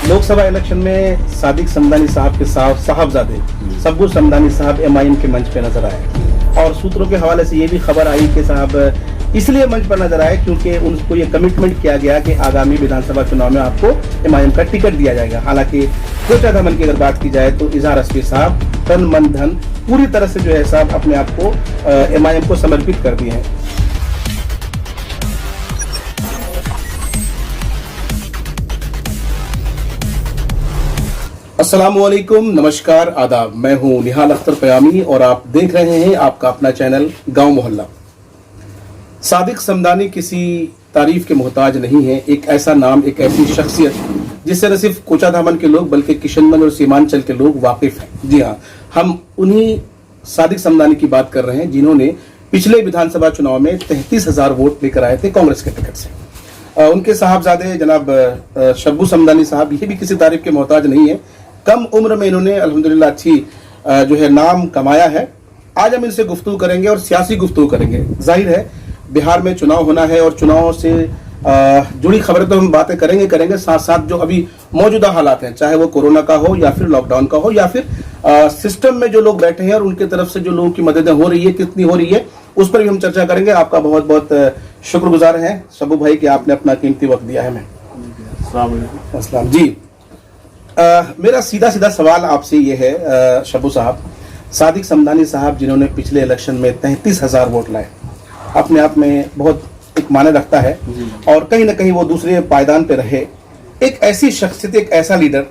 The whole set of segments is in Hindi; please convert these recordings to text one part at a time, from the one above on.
लोकसभा इलेक्शन में सादिक समदानी साहब के साहबजादे सब्बू समदानी साहब एमआईएम के मंच पे नजर आए और सूत्रों के हवाले से ये भी खबर आई कि साहब इसलिए मंच पर नजर आए क्योंकि उनको ये कमिटमेंट किया गया कि आगामी विधानसभा चुनाव में आपको एमआईएम का टिकट दिया जाएगा। हालांकि कोचा धमन की अगर बात की जाए तो इजहार अस्फी साहब तन मन धन पूरी तरह से जो है साहब अपने आप को एमआईएम को समर्पित कर दिए हैं। अस्सलामुअलैकुम, नमस्कार, आदाब। मैं हूं निहाल अख्तर पयामी और आप देख रहे हैं आपका अपना चैनल गांव मोहल्ला। सादिक समदानी किसी तारीफ के मोहताज नहीं है। एक ऐसा नाम, एक ऐसी शख्सियत जिससे न सिर्फ कोचा धामन के लोग बल्कि किशनगंज और सीमांचल के लोग वाकिफ हैं। जी हाँ, हम उन्हीं सादिक समदानी की बात कर रहे हैं जिन्होंने पिछले विधानसभा चुनाव में 33,000 वोट लेकर आए थे कांग्रेस के टिकट से। उनके साहबजादे जनाब सब्बू समदानी साहब, ये भी किसी तारीफ के मोहताज नहीं है। कम उम्र में इन्होंने अल्हम्दुलिल्लाह अच्छी जो है नाम कमाया है। आज हम इनसे गुफ्तगू करेंगे और सियासी गुफ्तगू करेंगे। जाहिर है बिहार में चुनाव होना है और चुनाव से जुड़ी खबरें तो हम बातें करेंगे, साथ साथ जो अभी मौजूदा हालात हैं, चाहे वो कोरोना का हो या फिर लॉकडाउन का हो या फिर सिस्टम में जो लोग बैठे हैं और उनके तरफ से जो लोगों की मददें हो रही है, कितनी हो रही है, उस पर भी हम चर्चा करेंगे। आपका बहुत बहुत शुक्रगुजार हैं सब्बू भाई कि आपने अपना कीमती वक्त दिया है। मैं अस्सलाम जी। मेरा सीधा सवाल आपसे ये है शब्बू साहब, सादिक समदानी साहब जिन्होंने पिछले इलेक्शन में 33,000 वोट लाए, अपने आप में बहुत एक माने रखता है और कहीं ना कहीं वो दूसरे पायदान पे रहे। एक ऐसी शख्सियत, एक ऐसा लीडर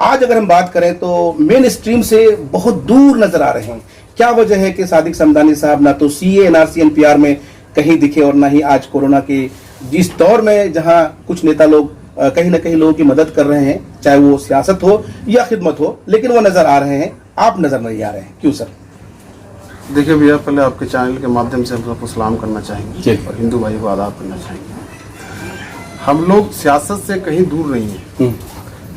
आज अगर हम बात करें तो मेन स्ट्रीम से बहुत दूर नजर आ रहे हैं। क्या वजह है कि सादिक समदानी साहब ना तो सीए, एनआरसी, एनपीआर में कहीं दिखे और ना ही आज कोरोना के जिस दौर में जहां कुछ नेता लोग कहीं ना कहीं लोगों की मदद कर रहे हैं, चाहे वो सियासत हो या खिदमत हो, लेकिन वो नजर आ रहे हैं, आप नजर नहीं आ रहे हैं, क्यों सर? देखिए भैया, पहले आपके चैनल के माध्यम से हम सबको सलाम करना चाहेंगे और हिंदू भाई को आदाब करना चाहेंगे। हम लोग सियासत से कहीं दूर नहीं हैं।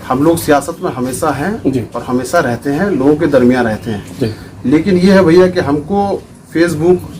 हम लोग सियासत में हमेशा हैं और हमेशा रहते हैं, लोगों के दरमियान रहते हैं। लेकिन ये है भैया कि हमको फेसबुक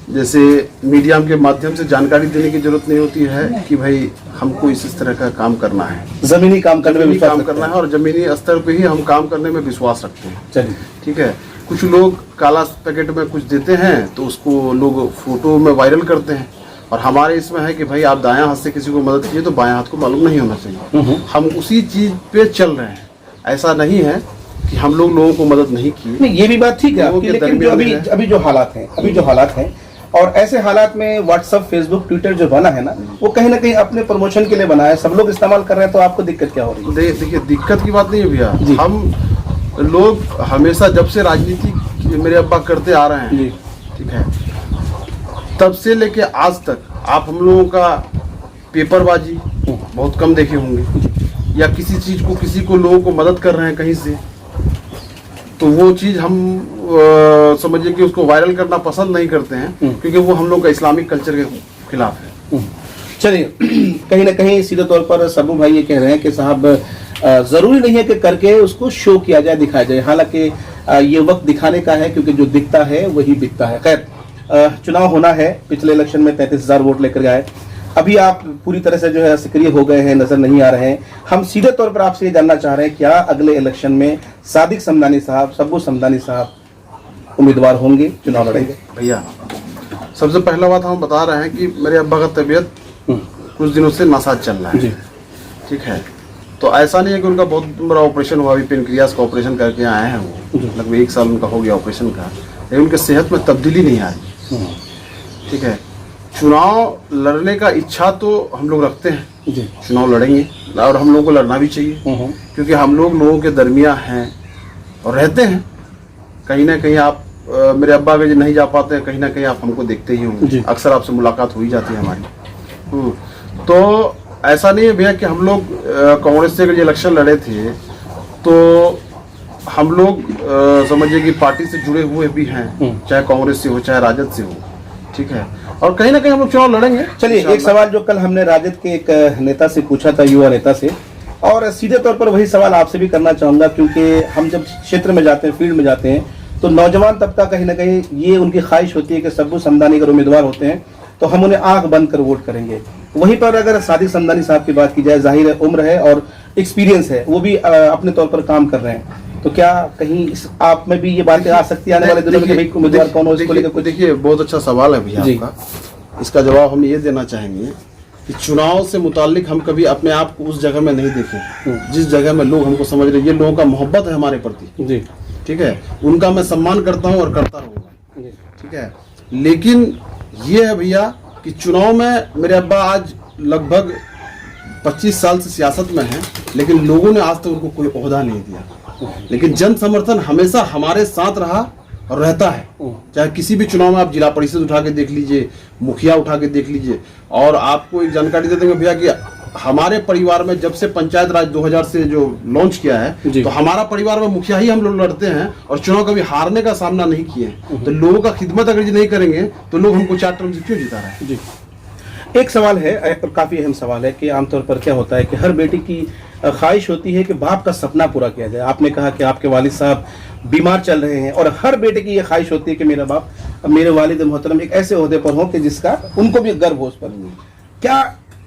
जैसे मीडिया के माध्यम से जानकारी देने की जरूरत नहीं होती है कि भाई हमको इस तरह का काम करना है, जमीनी काम करने में काम करना है और जमीनी स्तर पे ही हम काम करने में विश्वास रखते हैं। चलिए ठीक है। कुछ लोग काला पैकेट में कुछ देते हैं तो उसको लोग फोटो में वायरल करते हैं और हमारे इसमें है कि भाई आप दायां हाथ से किसी को मदद कीजिए तो बायां हाथ को मालूम नहीं होना चाहिए। हम उसी चीज पे चल रहे हैं। ऐसा नहीं है कि हम लोग लोगों को मदद नहीं की। नहीं, ये भी बात ठीक है आपकी, लेकिन जो अभी जो हालात हैं और ऐसे हालात में व्हाट्सएप, फेसबुक, ट्विटर जो बना है ना, वो कहीं ना कहीं अपने प्रमोशन के लिए बना है, सब लोग इस्तेमाल कर रहे हैं, तो आपको दिक्कत क्या हो रही है? देखिए, दिक्कत की बात नहीं है भैया। हम लोग हमेशा जब से राजनीति मेरे अब्बा करते आ रहे हैं, ठीक है, तब से लेके आज तक आप हम लोगों का पेपरबाजी बहुत कम देखे होंगे या किसी चीज को, किसी को लोगों को मदद कर रहे हैं कहीं से, तो वो चीज हम समझिए कि उसको वायरल करना पसंद नहीं करते हैं क्योंकि वो हम लोग का इस्लामिक कल्चर के खिलाफ है। चलिए, कहीं ना कहीं सीधे तौर पर सब्बू भाई ये कह रहे हैं कि साहब जरूरी नहीं है कि करके उसको शो किया जाए, दिखाया जाए। हालांकि ये वक्त दिखाने का है क्योंकि जो दिखता है वही बिकता है। खैर, चुनाव होना है, पिछले इलेक्शन में 33,000 वोट लेकर गए, अभी आप पूरी तरह से जो है सक्रिय हो गए हैं, नजर नहीं आ रहे हैं। हम सीधे तौर पर आपसे ये जानना चाह रहे हैं, क्या अगले इलेक्शन में सादिक समदानी साहब, सब्बू समदानी साहब उम्मीदवार होंगे, चुनाव लड़ेंगे? भैया, सबसे पहला बात हम बता रहे हैं कि मेरे अब्बा का तबीयत कुछ दिनों से नासाज चल रहा है। ठीक है, तो ऐसा नहीं है कि उनका बहुत बड़ा ऑपरेशन हुआ, अभी पेनक्रियास का ऑपरेशन करके आए हैं वो, लगभग 1 साल उनका हो गया ऑपरेशन का, लेकिन उनके सेहत में तब्दीली नहीं आई। ठीक है, चुनाव लड़ने का इच्छा तो हम लोग रखते हैं, चुनाव लड़ेंगे और हम लोगों को लड़ना भी चाहिए क्योंकि हम लोग लोगों के दरमियान हैं और रहते हैं। कहीं ना कहीं आप मेरे अब्बा के नहीं जा पाते हैं, कहीं ना कहीं आप हमको देखते ही होंगे, अक्सर आपसे मुलाकात हो ही जाती है हमारी। तो ऐसा नहीं है भैया कि हम लोग कांग्रेस से अगर इलेक्शन लड़े थे तो हम लोग समझिए कि पार्टी से जुड़े हुए भी हैं, चाहे कांग्रेस से हो चाहे राजद से हो। ठीक है, और कहीं ना कहीं हम लोग चुनाव लड़ेंगे। चलिए, एक सवाल जो कल हमने राजद के एक नेता से पूछा था, युवा नेता से, और सीधे तौर पर वही सवाल आपसे भी करना चाहूंगा क्योंकि हम जब क्षेत्र में जाते हैं, फील्ड में जाते हैं, तो नौजवान तबका कहीं ना कहीं ये उनकी ख्वाहिश होती है कि सब्बू समदानी अगर उम्मीदवार होते हैं तो हम उन्हें आंख बंद कर वोट करेंगे। वहीं पर अगर सादिक समदानी साहब की बात की जाए, जाहिर है उम्र है और एक्सपीरियंस है, वो भी अपने तौर पर काम कर रहे हैं, तो क्या कहीं आप में भी ये बातें आ सकती है आने वाले दिनों में कि भाई उम्मीदवार कौन हो इसको लेकर कुछ? देखिए, बहुत अच्छा सवाल है भैया आपका। इसका जवाब हम ये देना चाहेंगे कि चुनाव से मुतालिक हम कभी अपने आप को उस जगह में नहीं देखें जिस जगह में लोग हमको समझ रहे हैं। ये लोगों का मोहब्बत है हमारे प्रति जी, ठीक है, उनका मैं सम्मान करता हूँ और करता रहूँगा, ठीक है। लेकिन ये है भैया कि चुनाव में मेरे अब्बा आज लगभग 25 साल से सियासत में हैं, लेकिन लोगों ने आज तक उनको कोई ओहदा नहीं दिया। लेकिन जन समर्थन हमेशा हमारे साथ रहा और रहता है। चाहे किसी भी चुनाव में आप जिला परिषद उठा के देख लीजिए, मुखिया उठा के देख लीजिए। और आपको एक जानकारी दे देंगे भैया कि हमारे परिवार में जब से पंचायत राज 2000 से जो लॉन्च किया है, तो हमारा परिवार में मुखिया ही हम लोग लड़ते हैं और चुनाव कभी हारने का सामना नहीं किए हैं। तो लोगों का खिदमत अगर नहीं करेंगे तो लोग हमको 4 टर्म से क्यों जिता रहे हैं? जी, एक सवाल है और काफी अहम सवाल है कि आमतौर पर क्या होता है कि हर बेटी की ख्वाहिश होती है कि बाप का सपना पूरा किया जाए। आपने कहा कि आपके वालिद साहब बीमार चल रहे हैं और हर बेटे की ये ख्वाहिश होती है कि मेरा बाप, मेरे वालिद मोहतरम एक ऐसे ओहदे पर हो कि जिसका उनको भी गर्व हो उस पर। क्या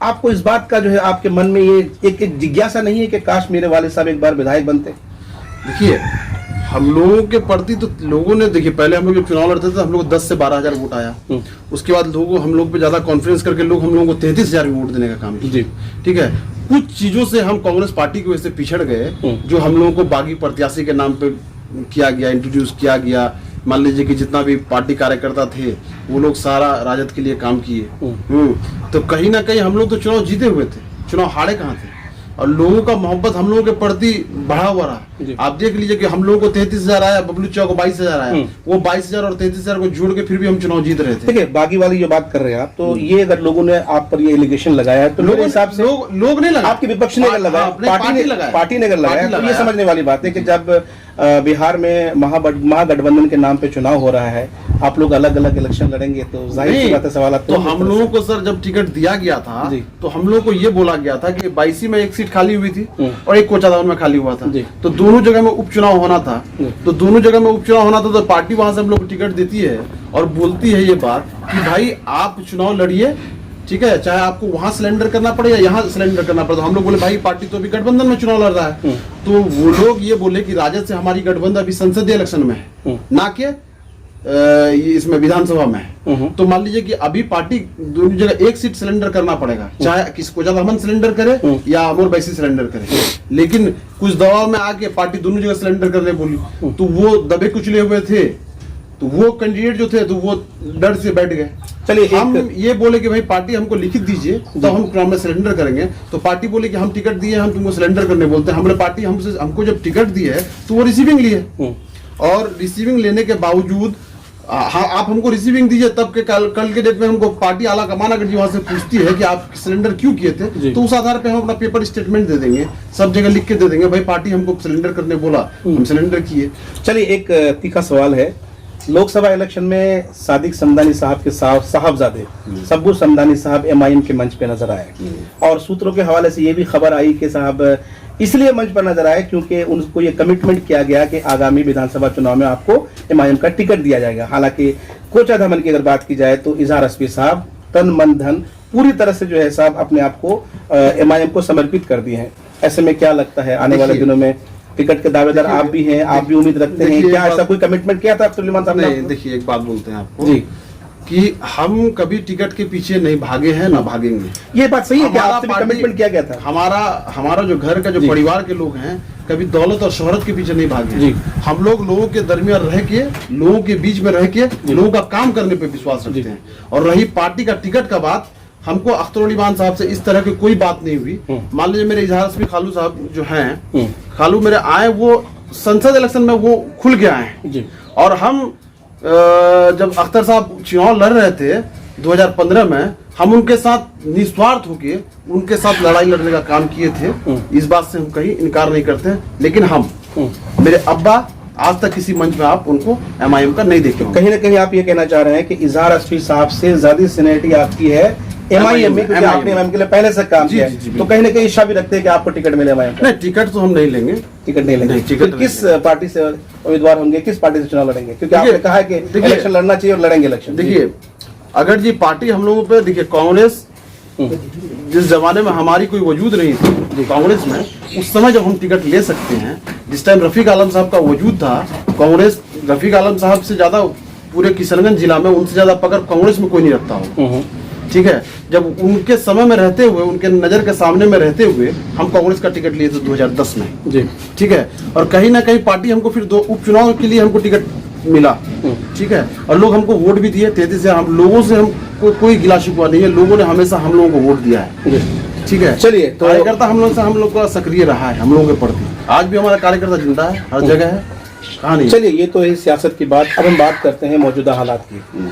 आपको इस बात का जो है आपके मन में ये एक जिज्ञासा नहीं है कि काश मेरे वालिद साहब एक बार विधायक बनते? देखिए, हम लोगों के प्रति तो लोगों ने, देखिए पहले हम लोग जब चुनाव लड़ते थे हम लोग 10 से 12,000 वोट आया। उसके बाद लोगों हम लोग पे ज्यादा कॉन्फ्रेंस करके लोग हम लोगों को 33,000 वोट देने का काम किया, ठीक है। कुछ चीजों से हम कांग्रेस पार्टी की वजह से पिछड़ गए, जो हम लोगों को बागी प्रत्याशी के नाम पे किया गया, इंट्रोड्यूस किया गया। मान लीजिए कि जितना भी पार्टी कार्यकर्ता थे वो लोग सारा राजद के लिए काम किए। तो कहीं ना कहीं हम लोग तो चुनाव जीते हुए थे, चुनाव हारे कहाँ थे। और लोगों का मोहब्बत हम लोगों के प्रति बढ़ा हुआ रहा। आप देख लीजिए कि हम लोगों को 33,000 आया, बबलू चौक को 22,000 आया। वो 22,000 और 33,000 को जोड़ के फिर भी हम चुनाव जीत रहे थे। ठीक है, बागी वाली जो बात कर रहे हैं आप, तो ये अगर लोगों ने आप पर ये एलिगेशन लगाया है तो मेरे हिसाब से लोग नहीं लगाया, आपके विपक्ष ने अगर लगाया, पार्टी ने अगर लगाया, तो ये समझने वाली बात है कि जब बिहार में महागठबंधन के नाम पे चुनाव हो रहा है, आप लोग अलग अलग इलेक्शन लड़ेंगे, तो जाहिर सी बात है सवाल तो हम लोगों को सर जब टिकट दिया गया था तो हम लोगों को ये बोला गया था कि 22 में एक सीट खाली हुई थी और एक कोचाधावन में खाली हुआ था, तो दोनों जगह में उपचुनाव होना था। तो दोनों जगह में उपचुनाव होना था, तो पार्टी वहां से हम लोग को टिकट देती है और बोलती है ये बात कि भाई आप चुनाव लड़िए, ठीक है, चाहे आपको वहां सिलेंडर करना पड़े या यहाँ सिलेंडर करना पड़े। तो हम लोग बोले भाई पार्टी तो अभी गठबंधन में चुनाव लड़ रहा है। तो वो लोग ये बोले कि राजद से हमारी गठबंधन अभी संसदीय इलेक्शन में है, ना कि इसमें विधानसभा में है। तो मान लीजिए कि अभी पार्टी दोनों जगह एक सीट सिलेंडर करना पड़ेगा, चाहे किसको ज्यादा हमन सिलेंडर करे या अमोर बैसी सिलेंडर करे। लेकिन कुछ दबाव में आके पार्टी दोनों जगह सिलेंडर करने बोली, तो वो दबे कुचले हुए थे। तो वो कैंडिडेट जो थे तो वो डर से बैठ गए। चलिए, हम ये बोले कि भाई पार्टी हमको लिखित दीजिए तो हम चुनाव में सिलेंडर करेंगे। तो पार्टी बोले कि हम टिकट दिए, हम तुमको सिलेंडर करने बोलते हैं। हमने पार्टी हमको जब टिकट दी है तो वो रिसीविंग लिए, और रिसीविंग लेने के बावजूद हाँ आप हमको रिसीविंग दीजिए, तब के कल के डेट में हमको पार्टी आला कमान अगर वहां से पूछती है कि आप सिलेंडर क्यों किए थे, तो उस आधार पे हम अपना पेपर स्टेटमेंट दे देंगे, सब जगह लिख के दे देंगे भाई पार्टी हमको सिलेंडर करने बोला, हम सिलेंडर किए। चलिए, एक तीखा सवाल है। लोकसभा इलेक्शन में सादिक समदानी साहब के साहबजादे सब्बूर समदानी साहब MIM के मंच पे नजर आए, और सूत्रों के हवाले से ये भी खबर आई कि साहब इसलिए मंच पर नजर आए क्योंकि उनको ये कमिटमेंट किया गया कि आगामी विधानसभा चुनाव में आपको MIM का टिकट दिया जाएगा। हालांकि कोचाधामन की अगर बात की जाए तो इजहार अस्फी साहब तन मन धन पूरी तरह से जो है साहब अपने आप को MIM को समर्पित कर दिए हैं। ऐसे में क्या लगता है आने वाले दिनों में टिकट के दावेदार आप भी हैं, आप भी उम्मीद रखते हैं, क्या ऐसा कोई कमिटमेंट किया था सुलेमान साहब ने? देखिए, एक बात बोलते हैं आपको जी कि हम कभी टिकट के पीछे नहीं भागे हैं, ना भागेंगे। ये बात सही है कि आपसे भी कमिटमेंट किया गया था। हमारा जो घर का जो परिवार के लोग हैं कभी दौलत और शोहरत के पीछे नहीं भागे। हम लोग लोगों के दरमियान रह के, लोगों के बीच में रह के लोगों का काम करने पे विश्वास रखते हैं। और रही पार्टी का टिकट का बात, हमको अख्तर अली खान साहब से इस तरह की कोई बात नहीं हुई। मान लीजिए मेरे इजहार अस्फी खालू साहब जो हैं, खालू मेरे आए वो संसद इलेक्शन में वो खुल के आए, और हम जब अख्तर साहब चुनाव लड़ रहे थे 2015 में, हम उनके साथ निस्वार्थ होके उनके साथ लड़ाई लड़ने का काम किए थे। इस बात से हम कहीं इनकार नहीं करते। लेकिन हम मेरे अब्बा आज तक किसी मंच में आप उनको MIM का नहीं देखे। कहीं ना कहीं आप ये कहना चाह रहे हैं कि इजहार अस्फी साहब से ज्यादा सीनियरिटी आपकी है MIM में, क्योंकि आपने MIM के लिए पहले से काम किया है, तो कहीं ना कहीं इच्छा भी रखते हैं कि आपको टिकट मिले MIM? नहीं, टिकट तो हम नहीं लेंगे, टिकट नहीं लेंगे। फिर किस पार्टी से उम्मीदवार होंगे, किस पार्टी से चुनाव लड़ेंगे? क्योंकि आपने कहा है कि इलेक्शन लड़ना चाहिए और लड़ेंगे इलेक्शन। देखिए, अगर जी पार्टी हम लोगों पे, देखिए कांग्रेस जिस जमाने में हमारी कोई वजूद नहीं थी, कांग्रेस में, उस समय जब हम टिकट ले सकते हैं, जिस टाइम रफीक आलम साहब का वजूद था, कांग्रेस रफीक आलम साहब से ज्यादा पूरे किशनगंज जिला में उनसे ज्यादा पकड़ कांग्रेस में कोई नहीं रखता हो, ठीक है। जब उनके समय में रहते हुए, उनके नजर के सामने में रहते हुए हम कांग्रेस का टिकट लिए थे 2010 में जी, ठीक है। और कहीं ना कहीं पार्टी हमको फिर 2 उपचुनाव के लिए हमको टिकट मिला, ठीक है। और लोग हमको वोट भी दिए 33 से। हम लोगों से हमको कोई गिला शिकवा नहीं है, लोगों ने हमेशा हम लोगों को वोट दिया है, ठीक है। चलिए, तो कार्यकर्ता हम लोग का सक्रिय रहा है हम लोगों के प्रति। आज भी हमारा कार्यकर्ता जिंदा है, हर जगह है, कहाँ नहीं। चलिए, ये तो है सियासत की बात। अब हम बात करते हैं मौजूदा हालात की।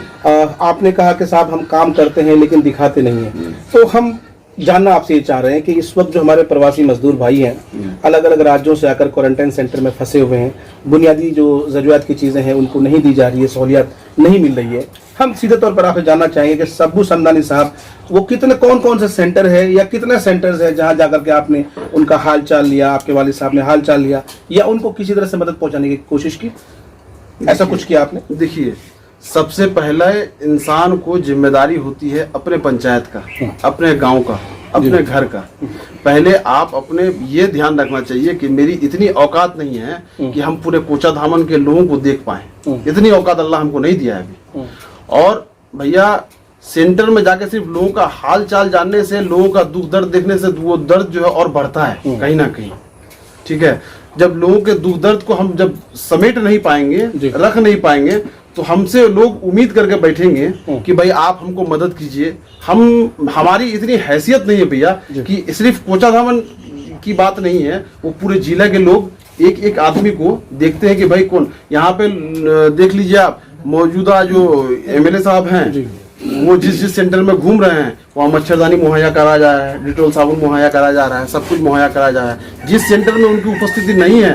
आपने कहा कि साहब हम काम करते हैं लेकिन दिखाते नहीं हैं, तो हम जानना आपसे ये चाह रहे हैं कि इस वक्त जो हमारे प्रवासी मजदूर भाई हैं, अलग अलग राज्यों से आकर क्वारंटाइन सेंटर में फंसे हुए हैं, बुनियादी जो ज़रूरत की चीज़ें हैं उनको नहीं दी जा रही है, सहूलियत नहीं मिल रही है। हम सीधे तौर पर आपसे जानना चाहेंगे कि सब्बू समदानी साहब वो कितने कौन से सेंटर है या कितने सेंटर्स है जहां जाकर के आपने उनका हाल चाल लिया, आपके वालिद साहब ने हाल चाल लिया या उनको किसी तरह से मदद पहुंचाने की कोशिश की? ऐसा कुछ किया आपने? देखिए, सबसे पहले इंसान को जिम्मेदारी होती है अपने पंचायत का, अपने गांव का, अपने घर का। पहले आप अपने ये ध्यान रखना चाहिए कि मेरी इतनी औकात नहीं है कि हम पूरे कोचा धामन के लोगों को देख पाए। इतनी औकात अल्लाह हमको नहीं दिया है अभी। और भैया, सेंटर में जाके सिर्फ लोगों का हाल चाल जानने से, लोगों का दुख दर्द देखने से वो दर्द जो है और बढ़ता है कहीं ना कहीं, ठीक है। जब लोगों के दुख दर्द को हम जब समेट नहीं पाएंगे, रख नहीं पाएंगे, तो हमसे लोग उम्मीद करके बैठेंगे कि भाई आप हमको मदद कीजिए। हमारी इतनी हैसियत नहीं है भैया कि सिर्फ कोचा धामन की बात नहीं है, वो पूरे जिला के लोग एक एक आदमी को देखते हैं कि भाई कौन। यहाँ पे देख लीजिए आप, मौजूदा जो एमएलए साहब हैं, वो जिस सेंटर में घूम रहे हैं वहाँ मच्छरदानी मुहैया करा जा रहा है, डिटोल साबुन मुहैया करा जा रहा है, सब कुछ मुहैया करा जा रहा है। जिस सेंटर में उनकी उपस्थिति नहीं है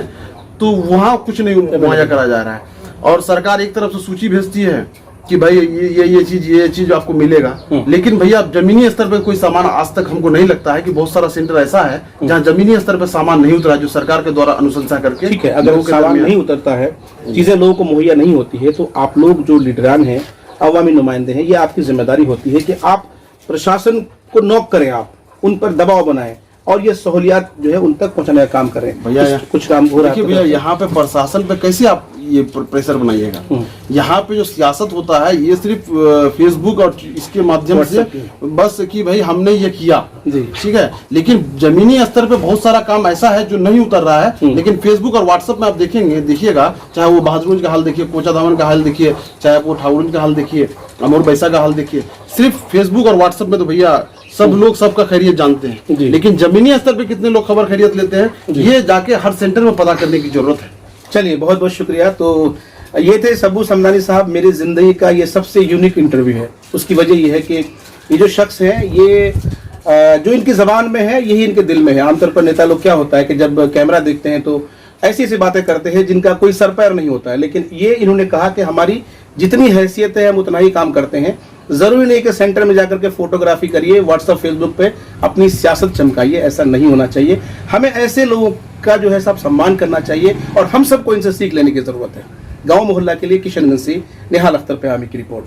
तो वहाँ कुछ नहीं मुहैया करा जा रहा है। और सरकार एक तरफ से सूची भेजती है कि भाई ये चीज आपको मिलेगा, लेकिन भैया जमीनी स्तर पर कोई सामान आज तक हमको नहीं लगता है कि बहुत सारा सेंटर ऐसा है जहाँ जमीनी स्तर पर सामान नहीं उतरा, जो सरकार के द्वारा अनुशंसा करके। ठीक है, अगर सामान नहीं उतरता है, चीजें लोगों को मुहैया नहीं होती है, तो आप लोग जो लीडरान हैं, अवामी नुमाइंदे हैं, ये आपकी जिम्मेदारी होती है कि आप प्रशासन को नॉक करें, आप उन पर दबाव बनाएं और ये सहूलियत जो है उन तक पहुंचाने का काम करें। भैया कुछ काम हो रहा है भैया, यहाँ पे प्रशासन पे कैसे आप ये प्रेशर बनाइएगा? यहाँ पे जो सियासत होता है ये सिर्फ फेसबुक और इसके माध्यम से बस कि भाई हमने ये किया, ठीक है। लेकिन जमीनी स्तर पे बहुत सारा काम ऐसा है जो नहीं उतर रहा है। लेकिन फेसबुक और व्हाट्सएप में आप देखिएगा, चाहे वो बहादुरगंज का हाल देखिए, कोचा धामन का हाल देखिए, चाहे वो ठाकुरगंज का हाल देखिए, अमोर बैसा का हाल देखिए, सिर्फ फेसबुक और व्हाट्सएप में तो भैया सब लोग सबका खैरियत जानते हैं, लेकिन जमीनी स्तर पे कितने लोग खबर खैरियत लेते हैं, ये जाके हर सेंटर में पता करने की जरूरत है। चलिए, बहुत बहुत शुक्रिया। तो ये थे सब्बू समदानी साहब। मेरी जिंदगी का ये सबसे यूनिक इंटरव्यू है। उसकी वजह ये है कि ये जो शख्स है, ये जो इनकी जबान में है यही इनके दिल में है। आमतौर पर नेता लोग क्या होता है कि जब कैमरा देखते हैं तो ऐसी ऐसी बातें करते हैं जिनका कोई सर पैर नहीं होता है, लेकिन ये इन्होंने कहा कि हमारी जितनी हैसियत है हम उतना ही काम करते हैं। जरूरी नहीं कि सेंटर में जाकर के फोटोग्राफी करिए, व्हाट्सएप फेसबुक पे अपनी सियासत चमकाइए, ऐसा नहीं होना चाहिए। हमें ऐसे लोगों का जो है सब सम्मान करना चाहिए और हम सबको इनसे सीख लेने की जरूरत है। गांव मोहल्ला के लिए किशनगंज से निहाल अख्तर प्यामी की रिपोर्ट।